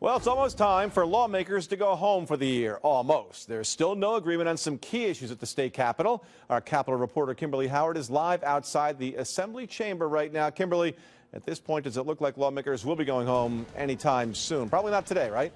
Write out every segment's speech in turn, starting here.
Well, it's almost time for lawmakers to go home for the year. Almost. There's still no agreement on some key issues at the state capitol. Our Capitol reporter Kimberly Howard is live outside the Assembly chamber right now. Kimberly, at this point, does it look like lawmakers will be going home anytime soon? Probably not today, right?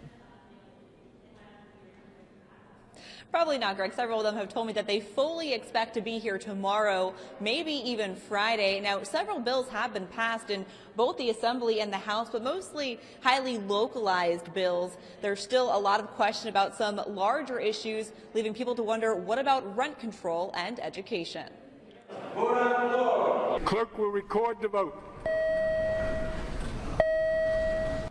Probably not, Greg. Several of them have told me that they fully expect to be here tomorrow, maybe even Friday. Now, several bills have been passed in both the Assembly and the House, but mostly highly localized bills. There's still a lot of question about some larger issues, leaving people to wonder, what about rent control and education? Vote on the floor. Clerk will record the vote.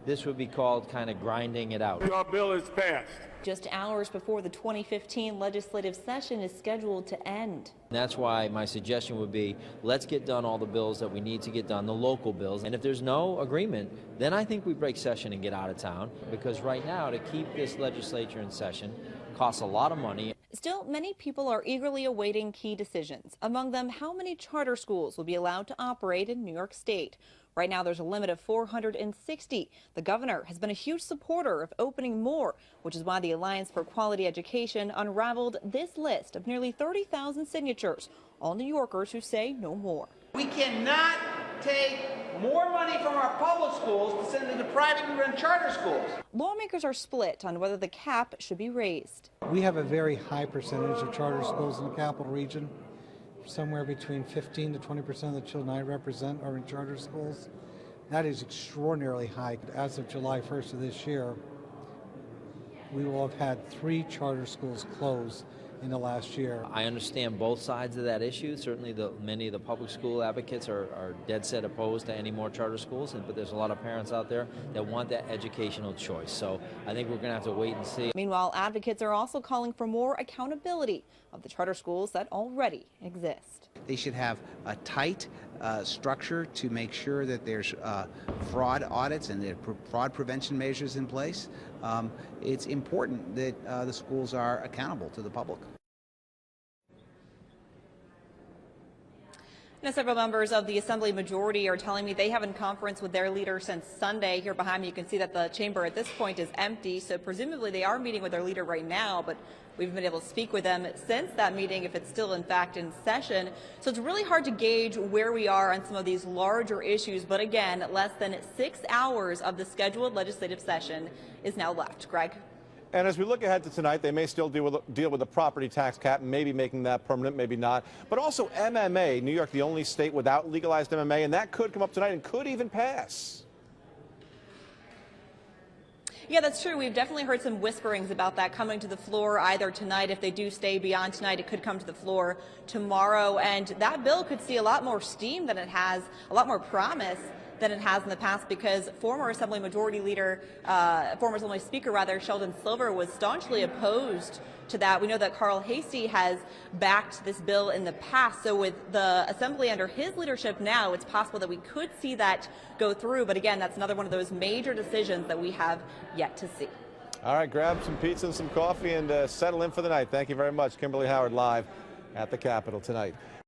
This would be called kind of grinding it out. Your bill is passed. Just hours before the 2015 legislative session is scheduled to end. That's why my suggestion would be, let's get done all the bills that we need to get done, the local bills. And if there's no agreement, then I think we break session and get out of town, because right now to keep this legislature in session costs a lot of money. Still, many people are eagerly awaiting key decisions. Among them, how many charter schools will be allowed to operate in New York State. Right now, there's a limit of 460. The governor has been a huge supporter of opening more, which is why the Alliance for Quality Education unraveled this list of nearly 30,000 signatures, all New Yorkers who say no more. We cannot take more money from our public schools to send into privately run charter schools. Lawmakers are split on whether the cap should be raised. We have a very high percentage of charter schools in the capital region. Somewhere between 15 to 20% of the children I represent are in charter schools. That is extraordinarily high. As of July 1st of this year, we will have had 3 charter schools close in the last year. I understand both sides of that issue. Certainly many of the public school advocates are dead set opposed to any more charter schools, but there's a lot of parents out there that want that educational choice. So I think we're going to have to wait and see. Meanwhile, advocates are also calling for more accountability of the charter schools that already exist. They should have a tight structure to make sure that there's fraud audits and there are fraud prevention measures in place. It's important that the schools are accountable to the public. Now, several members of the Assembly majority are telling me they haven't conference with their leader since Sunday. Here behind me, you can see that the chamber at this point is empty, so presumably they are meeting with their leader right now, but we've been able to speak with them since that meeting, if it's still in fact in session. So it's really hard to gauge where we are on some of these larger issues, but again, less than 6 hours of the scheduled legislative session is now left. Greg? And as we look ahead to tonight, they may still deal with the property tax cap, maybe making that permanent, maybe not. But also MMA, New York, the only state without legalized MMA, and that could come up tonight and could even pass. Yeah, that's true. We've definitely heard some whisperings about that coming to the floor either tonight. If they do stay beyond tonight, it could come to the floor tomorrow. And that bill could see a lot more steam than it has, a lot more promise than it has in the past, because former Assembly Majority Leader, former Assembly Speaker rather, Sheldon Silver was staunchly opposed to that. We know that Carl Hastie has backed this bill in the past, so with the Assembly under his leadership now, it's possible that we could see that go through. But again, that's another one of those major decisions that we have yet to see. All right, grab some pizza and some coffee and settle in for the night. Thank you very much. Kimberly Howard live at the Capitol tonight.